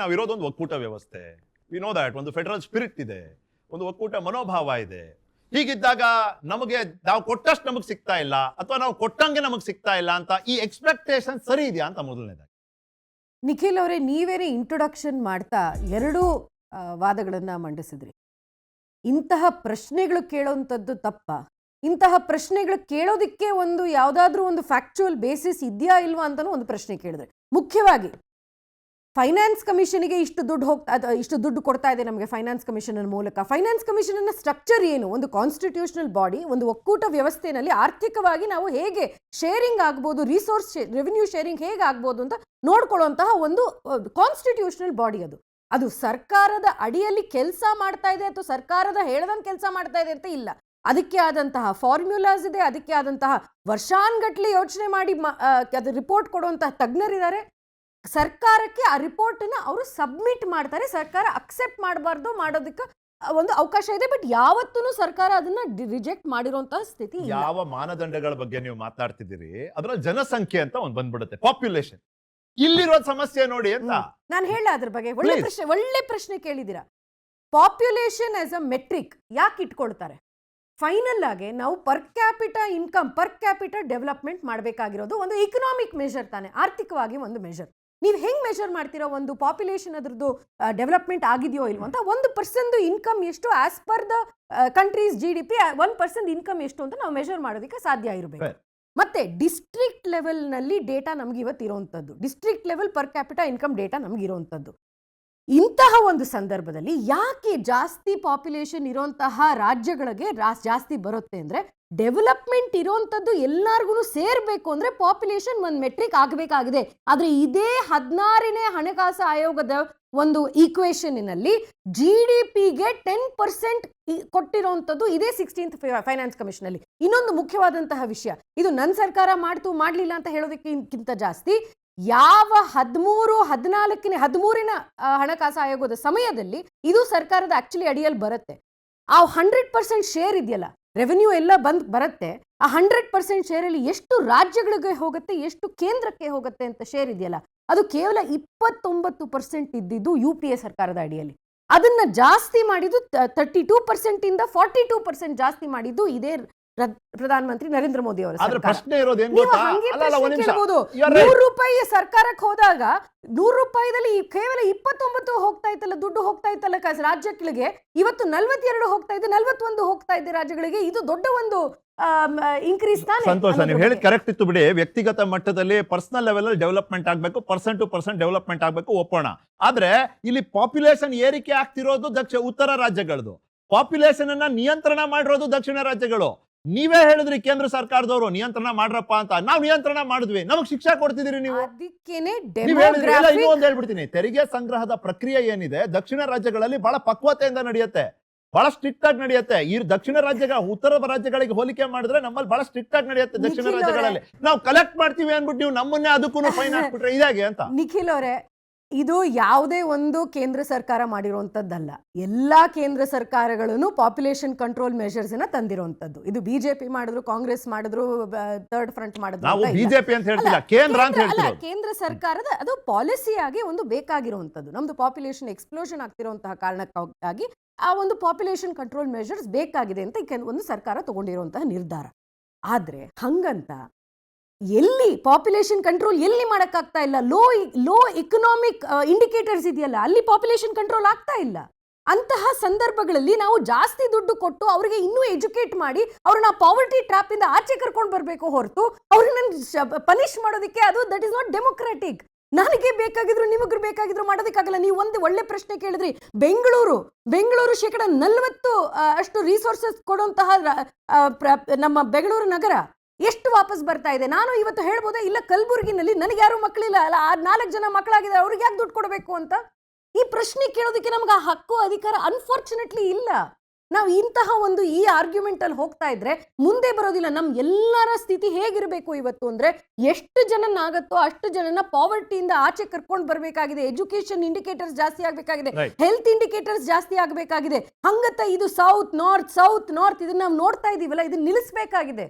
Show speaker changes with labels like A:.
A: ನಾವು ಇರೋದೊಂದು ಒಕ್ಕೂಟ ವ್ಯವಸ್ಥೆ. ವಿ ನೋ ದಟ್ ಒಂದು ಫೆಡರಲ್ ಸ್ಪಿರಿಟ್ ಇದೆ, ಒಂದು ಒಕ್ಕೂಟ ಮನೋಭಾವ ಇದೆ. ಹೀಗಿದ್ದಾಗ ನಮಗೆ ನಾವು ಕೊಟ್ಟಷ್ಟು ನಮಗೆ ಸಿಗ್ತಾ ಇಲ್ಲ ಅಥವಾ ನಾವು ಕೊಟ್ಟಂಗೆ ನಮಗೆ ಸಿಗ್ತಾ ಇಲ್ಲ ಅಂತ ಈ ಎಕ್ಸ್ಪೆಕ್ಟೇಷನ್ ಸರಿ ಇದೆಯಾ ಅಂತ ಮೊದಲನೇದಾಗಿ.
B: ನಿಖಿಲ್ ಅವರೇ, ನೀವೇನೇ ಇಂಟ್ರೊಡಕ್ಷನ್ ಮಾಡ್ತಾ ಎರಡೂ ವಾದಗಳನ್ನ ಮಂಡಿಸಿದ್ರಿ. ಇಂತಹ ಪ್ರಶ್ನೆಗಳು ಕೇಳೋವಂಥದ್ದು ತಪ್ಪ? ಇಂತಹ ಪ್ರಶ್ನೆಗಳು ಕೇಳೋದಕ್ಕೆ ಒಂದು ಯಾವುದಾದ್ರೂ ಒಂದು ಫ್ಯಾಕ್ಚುಯಲ್ ಬೇಸಿಸ್ ಇದೆಯಾ ಇಲ್ವಾ ಅಂತಲೂ ಒಂದು ಪ್ರಶ್ನೆ ಕೇಳಿದ್ರೆ. ಮುಖ್ಯವಾಗಿ ಫೈನಾನ್ಸ್ ಕಮಿಷನ್ಗೆ ಇಷ್ಟು ದುಡ್ಡು ಕೊಡ್ತಾ ಇದೆ ನಮಗೆ ಫೈನಾನ್ಸ್ ಕಮಿಷನ್ ಮೂಲಕ. ಫೈನಾನ್ಸ್ ಕಮಿಷನ್ ಸ್ಟ್ರಕ್ಚರ್ ಏನು? ಒಂದು ಕಾನ್ಸ್ಟಿಟ್ಯೂಷನಲ್ ಬಾಡಿ, ಒಂದು ಒಕ್ಕೂಟ ವ್ಯವಸ್ಥೆಯಲ್ಲಿ ಆರ್ಥಿಕವಾಗಿ ನಾವು ಹೇಗೆ ಶೇರಿಂಗ್ ಆಗ್ಬೋದು, ರಿಸೋರ್ಸ್ ರೆವಿನ್ಯೂ ಶೇರಿಂಗ್ ಹೇಗೆ ಆಗ್ಬೋದು ಅಂತ ನೋಡ್ಕೊಳ್ಳುವಂತಹ ಒಂದು ಕಾನ್ಸ್ಟಿಟ್ಯೂಷನಲ್ ಬಾಡಿ ಅದು. ಅದು ಸರ್ಕಾರದ ಅಡಿಯಲ್ಲಿ ಕೆಲಸ ಮಾಡ್ತಾ ಇದೆ ಅಥವಾ ಸರ್ಕಾರದ ಹೇಳ್ದಂಗೆ ಕೆಲಸ ಮಾಡ್ತಾ ಇದೆ ಅಂತ ಇಲ್ಲ. ಅದಕ್ಕೆ ಆದಂತಹ ಫಾರ್ಮ್ಯುಲಾಸ್ ಇದೆ, ಅದಕ್ಕೆ ಆದಂತಹ ವರ್ಷಾನ್ಗಟ್ಲೆ ಯೋಚನೆ ಮಾಡಿ ಅದು ರಿಪೋರ್ಟ್ ಕೊಡುವಂತಹ ತಜ್ಞರಿದ್ದಾರೆ. ಸರ್ಕಾರಕ್ಕೆ ಆ ರಿಪೋರ್ಟನ್ನು ಅವರು ಸಬ್ಮಿಟ್ ಮಾಡ್ತಾರೆ. ಸರ್ಕಾರ ಅಕ್ಸೆಪ್ಟ್ ಮಾಡಬಾರ್ದು, ಮಾಡೋದಕ್ಕೆ ಒಂದು ಅವಕಾಶ ಇದೆ. ಬಟ್ ಯಾವತ್ತೂ ಸರ್ಕಾರ ಅದನ್ನ ರಿಜೆಕ್ಟ್ ಮಾಡಿರುವಂತಹ ಸ್ಥಿತಿ ಇಲ್ಲ.
A: ಯಾವ ಮಾನದಂಡಗಳ ಬಗ್ಗೆ ನೀವು ಮಾತಾಡ್ತಿದ್ದೀರಿ, ಅದರಲ್ಲಿ ಜನಸಂಖ್ಯೆ ಅಂತ ಒಂದು ಬಂದ್ಬಿಡುತ್ತೆ, ಪಾಪ್ಯುಲೇಷನ್. ಇಲ್ಲಿರೋ ಸಮಸ್ಯೆ ನೋಡಿ ಅಂತ
B: ನಾನು ಹೇಳ. ಅದ್ರ ಬಗ್ಗೆ ಒಳ್ಳೆ ಪ್ರಶ್ನೆ ಕೇಳಿದ್ದೀರಾ. ಪಾಪ್ಯುಲೇಷನ್ ಆಸ್ ಅ ಮೆಟ್ರಿಕ್ ಯಾಕೆ ಇಟ್ಕೊಳ್ತಾರೆ? ಫೈನಲ್ ಆಗಿ ನಾವು per capita income, per capita development ಮಾಡಬೇಕಾಗಿರೋದು ಒಂದು ಇಕನಾಮಿಕ್ ಮೆಷರ್ ತಾನೆ, ಆರ್ಥಿಕವಾಗಿ ಒಂದು ಮೆಷರ್. ನೀವು ಹೆಂಗ್ ಮೆಷರ್ ಮಾಡ್ತೀರೋ ಒಂದು ಪಾಪ್ಯುಲೇಷನ್ ಅದ್ರದ್ದು ಡೆವಲಪ್ಮೆಂಟ್ ಆಗಿದೆಯೋ ಇಲ್ವೋ ಅಂತ? 1% ಇನ್ಕಮ್ ಎಷ್ಟು as per the countries GDP, 1% income ಎಷ್ಟು ಅಂತ ನಾವು ಮೆಷರ್ ಮಾಡೋದಕ್ಕೆ ಸಾಧ್ಯ ಇರಬೇಕು. ಮತ್ತೆ ಡಿಸ್ಟ್ರಿಕ್ಟ್ ಲೆವೆಲ್ನಲ್ಲಿ ಡೇಟಾ ನಮ್ಗೆ ಇವತ್ತು ಇರೋವಂಥದ್ದು, district level per capita income data ನಮ್ಗೆ ಇರೋವಂಥದ್ದು. ಇಂತಹ ಒಂದು ಸಂದರ್ಭದಲ್ಲಿ ಯಾಕೆ ಜಾಸ್ತಿ ಪಾಪ್ಯುಲೇಷನ್ ಇರೋಂತಹ ರಾಜ್ಯಗಳಿಗೆ ಜಾಸ್ತಿ ಬರುತ್ತೆ ಅಂದರೆ, ಡೆವಲಪ್ಮೆಂಟ್ ಇರೋಂಥದ್ದು ಎಲ್ಲರಿಗೂ ಸೇರಬೇಕು ಅಂದರೆ ಪಾಪ್ಯುಲೇಷನ್ ಒಂದು ಮೆಟ್ರಿಕ್ ಆಗಬೇಕಾಗಿದೆ. ಆದರೆ ಇದೇ 16ನೇ ಹಣಕಾಸು ಆಯೋಗದ ಒಂದು ಈಕ್ವೇಷನ್ನಲ್ಲಿ GDPಗೆ 10% ಕೊಟ್ಟಿರೋಂಥದ್ದು ಇದೇ 16th ಫೈನಾನ್ಸ್ ಕಮಿಷನಲ್ಲಿ. ಇನ್ನೊಂದು ಮುಖ್ಯವಾದಂತಹ ವಿಷಯ, ಇದು ನನ್ನ ಸರ್ಕಾರ ಮಾಡಲಿಲ್ಲ ಅಂತ ಹೇಳೋದಕ್ಕಿಂತ ಜಾಸ್ತಿ, ಯಾವ 13ನೇ ಹಣಕಾಸು ಆಯೋಗದ ಸಮಯದಲ್ಲಿ ಇದು ಸರ್ಕಾರದ ಆಕ್ಚುಲಿ ಅಡಿಯಲ್ಲಿ ಬರುತ್ತೆ. ಆ 100% ಶೇರ್ ಇದೆಯಲ್ಲ, ರೆವೆನ್ಯೂ ಎಲ್ಲ ಬರುತ್ತೆ. ಆ 100% ಶೇರಲ್ಲಿ ಎಷ್ಟು ರಾಜ್ಯಗಳಿಗೆ ಹೋಗುತ್ತೆ, ಎಷ್ಟು ಕೇಂದ್ರಕ್ಕೆ ಹೋಗುತ್ತೆ ಅಂತ ಶೇರ್ ಇದೆಯಲ್ಲ, ಅದು ಕೇವಲ 29% ಇದ್ದಿದ್ದು UPA ಸರ್ಕಾರದ ಅಡಿಯಲ್ಲಿ. ಅದನ್ನ ಜಾಸ್ತಿ ಮಾಡಿದ್ದು 32% ಇಂದ 42% ಜಾಸ್ತಿ ಮಾಡಿದ್ದು ಇದೇ ಪ್ರಧಾನಮಂತ್ರಿ ನರೇಂದ್ರ ಮೋದಿ ಅವರ ₹100 ಸರ್ಕಾರಕ್ಕೆ ಹೋದಾಗ ₹100 ಕೇವಲ 29 ಹೋಗ್ತಾ ಇತ್ತಲ್ಲ, ದುಡ್ಡು ಹೋಗ್ತಾ ಇತ್ತಲ್ಲ ರಾಜ್ಯಗಳಿಗೆ. ಇವತ್ತು 42 ಹೋಗ್ತಾ ಇದೆ, 41 ಹೋಗ್ತಾ ಇದೆ ರಾಜ್ಯಗಳಿಗೆ. ಇದು ದೊಡ್ಡ ಒಂದು ಇನ್ಕ್ರೀಸ್ ತಾನೆ.
A: ಸಂತೋಷ, ನೀವು ಹೇಳಿದ್ ಕರೆಕ್ಟ್ ಇತ್ತು ಬಿಡಿ. ವ್ಯಕ್ತಿಗತ ಮಟ್ಟದಲ್ಲಿ ಪರ್ಸನಲ್ ಲೆವೆಲ್ ಅಲ್ಲಿ ಡೆವಲಪ್ಮೆಂಟ್ ಆಗ್ಬೇಕು, ಪರ್ಸೆಂಟ್ ಟು ಪರ್ಸೆಂಟ್ ಡೆವಲಪ್ಮೆಂಟ್ ಆಗ್ಬೇಕು, ಒಪ್ಪೋಣ. ಆದ್ರೆ ಇಲ್ಲಿ ಪಾಪ್ಯುಲೇಷನ್ ಏರಿಕೆ ಆಗ್ತಿರೋದು ಉತ್ತರ ರಾಜ್ಯಗಳದು, ಪಾಪ್ಯುಲೇಷನ್ ಅನ್ನ ನಿಯಂತ್ರಣ ಮಾಡಿರೋದು ದಕ್ಷಿಣ ರಾಜ್ಯಗಳು. ನೀವೇ ಹೇಳಿದ್ರಿ ಕೇಂದ್ರ ಸರ್ಕಾರದವರು ನಿಯಂತ್ರಣ ಮಾಡ್ರಪ್ಪ ಅಂತ. ನಾವು ನಿಯಂತ್ರಣ ಮಾಡಿದ್ವಿ, ನಮಗ್ ಶಿಕ್ಷೆ ಕೊಡ್ತಿದ್ದೀರಿ ನೀವು. ಇನ್ನೊಂದು ಹೇಳ್ಬಿಡ್ತೀನಿ, ತೆರಿಗೆ ಸಂಗ್ರಹದ ಪ್ರಕ್ರಿಯೆ ಏನಿದೆ ದಕ್ಷಿಣ ರಾಜ್ಯಗಳಲ್ಲಿ ಬಹಳ ಪಕ್ವತೆಯಿಂದ ನಡೆಯುತ್ತೆ, ಬಹಳ ಸ್ಟ್ರಿಕ್ಟ್ ಆಗಿ ನಡೆಯುತ್ತೆ. ಈ ದಕ್ಷಿಣ ಉತ್ತರ ರಾಜ್ಯಗಳಿಗೆ ಹೋಲಿಕೆ ಮಾಡಿದ್ರೆ ನಮ್ಮಲ್ಲಿ ಬಹಳ ಸ್ಟ್ರಿಕ್ಟ್ ಆಗಿ ನಡೆಯುತ್ತೆ. ದಕ್ಷಿಣ ರಾಜ್ಯಗಳಲ್ಲಿ ನಾವು ಕಲೆಕ್ಟ್ ಮಾಡ್ತೀವಿ ಅನ್ಬಿಟ್ಟು ನೀವು ನಮ್ಮನ್ನೇ ಅದಕ್ಕೂ ಫೈನ್ ಹಾಕ್ಬಿಟ್ರೆ ಇದಾಗೆ ಅಂತ.
B: ನಿಖಿಲ್ ಅವರೇ, ಇದು ಯಾವುದೇ ಒಂದು ಕೇಂದ್ರ ಸರ್ಕಾರ ಮಾಡಿರುವಂತದ್ದಲ್ಲ. ಎಲ್ಲಾ ಕೇಂದ್ರ ಸರ್ಕಾರಗಳನ್ನು ಪಾಪ್ಯುಲೇಷನ್ ಕಂಟ್ರೋಲ್ ಮೆಷರ್ಸ್ ಅನ್ನ ತಂದಿರುವಂತದ್ದು. ಇದು ಬಿಜೆಪಿ ಮಾಡಿದ್ರು, ಕಾಂಗ್ರೆಸ್ ಮಾಡಿದ್ರು, ಥರ್ಡ್ ಫ್ರಂಟ್ ಮಾಡಿದ್ರು, ಕೇಂದ್ರ ಸರ್ಕಾರದ ಅದು ಪಾಲಿಸಿಯಾಗಿ ಒಂದು ಬೇಕಾಗಿರುವಂತದ್ದು. ನಮ್ದು ಪಾಪ್ಯುಲೇಷನ್ ಎಕ್ಸ್ಪ್ಲೋಷನ್ ಆಗ್ತಿರುವಂತಹ ಕಾರಣಕ್ಕಾಗಿ ಆ ಒಂದು ಪಾಪ್ಯುಲೇಷನ್ ಕಂಟ್ರೋಲ್ ಮೆಷರ್ಸ್ ಬೇಕಾಗಿದೆ ಅಂತ ಒಂದು ಸರ್ಕಾರ ತಗೊಂಡಿರುವಂತಹ ನಿರ್ಧಾರ. ಆದ್ರೆ ಹಂಗಂತ ಎಲ್ಲಿ ಪಾಪ್ಯುಲೇಷನ್ ಕಂಟ್ರೋಲ್ ಎಲ್ಲಿ ಮಾಡಕ್ಕಾಗ್ತಾ ಇಲ್ಲ, ಲೋ ಇಕನಾಮಿಕ್ ಇಂಡಿಕೇಟರ್ಸ್ ಇದೆಯಲ್ಲ, ಅಲ್ಲಿ ಪಾಪ್ಯುಲೇಷನ್ ಕಂಟ್ರೋಲ್ ಆಗ್ತಾ ಇಲ್ಲ. ಅಂತಹ ಸಂದರ್ಭಗಳಲ್ಲಿ ನಾವು ಜಾಸ್ತಿ ದುಡ್ಡು ಕೊಟ್ಟು ಅವರಿಗೆ ಇನ್ನೂ ಎಜುಕೇಟ್ ಮಾಡಿ ಅವ್ರನ್ನ ಪಾವರ್ಟಿ ಟ್ರಾಪ್ ಇಂದ ಆಚೆ ಕರ್ಕೊಂಡು ಬರಬೇಕು ಹೊರತು ಅವ್ರನ್ನ ಪನಿಷ್ ಮಾಡೋದಕ್ಕೆ ಅದು ದಟ್ ಇಸ್ ನಾಟ್ ಡೆಮೊಕ್ರಾಟಿಕ್. ನನಗೆ ಬೇಕಾಗಿದ್ರು ನಿಮಗೂ ಬೇಕಾಗಿದ್ರು ಮಾಡೋದಕ್ಕಾಗಲ್ಲ. ನೀವು ಒಂದು ಒಳ್ಳೆ ಪ್ರಶ್ನೆ ಕೇಳಿದ್ರಿ. ಬೆಂಗಳೂರು 40% ಅಷ್ಟು ರಿಸೋರ್ಸಸ್ ಕೊಡುವಂತಹ ನಮ್ಮ ಬೆಂಗಳೂರು ನಗರ ಎಷ್ಟು ವಾಪಸ್ ಬರ್ತಾ ಇದೆ? ನಾನು ಇವತ್ತು ಹೇಳ್ಬೋದೇ, ಇಲ್ಲ ಕಲಬುರಗಿನಲ್ಲಿ ನನಗೆ ಯಾರು ಮಕ್ಕಳಿಲ್ಲ ಅಲ್ಲ, 4 ಜನ ಮಕ್ಕಳಾಗಿದ್ದಾರೆ, ಅವ್ರಿಗೆ ಯಾಕೆ ದುಡ್ಡು ಕೊಡಬೇಕು ಅಂತ? ಈ ಪ್ರಶ್ನೆ ಕೇಳೋದಕ್ಕೆ ನಮ್ಗೆ ಆ ಹಕ್ಕು ಅಧಿಕಾರ ಅನ್ಫಾರ್ಚುನೇಟ್ಲಿ ಇಲ್ಲ. ನಾವು ಇಂತಹ ಒಂದು ಈ ಆರ್ಗ್ಯುಮೆಂಟ್ ಅಲ್ಲಿ ಹೋಗ್ತಾ ಇದ್ರೆ ಮುಂದೆ ಬರೋದಿಲ್ಲ. ನಮ್ ಎಲ್ಲರ ಸ್ಥಿತಿ ಹೇಗಿರಬೇಕು ಇವತ್ತು ಅಂದ್ರೆ, ಎಷ್ಟು ಜನನಾಗತ್ತೋ ಅಷ್ಟು ಜನನ ಪಾವರ್ಟಿಯಿಂದ ಆಚೆ ಕರ್ಕೊಂಡು ಬರಬೇಕಾಗಿದೆ. ಎಜುಕೇಶನ್ ಇಂಡಿಕೇಟರ್ಸ್ ಜಾಸ್ತಿ ಆಗ್ಬೇಕಾಗಿದೆ, ಹೆಲ್ತ್ ಇಂಡಿಕೇಟರ್ಸ್ ಜಾಸ್ತಿ ಆಗ್ಬೇಕಾಗಿದೆ. ಹಂಗತ್ತ ಇದು ಸೌತ್ ನಾರ್ತ್ ಇದನ್ನ ನಾವು ನೋಡ್ತಾ ಇದೀವಲ್ಲ, ಇದನ್ನ ನಿಲ್ಲಿಸಬೇಕಾಗಿದೆ.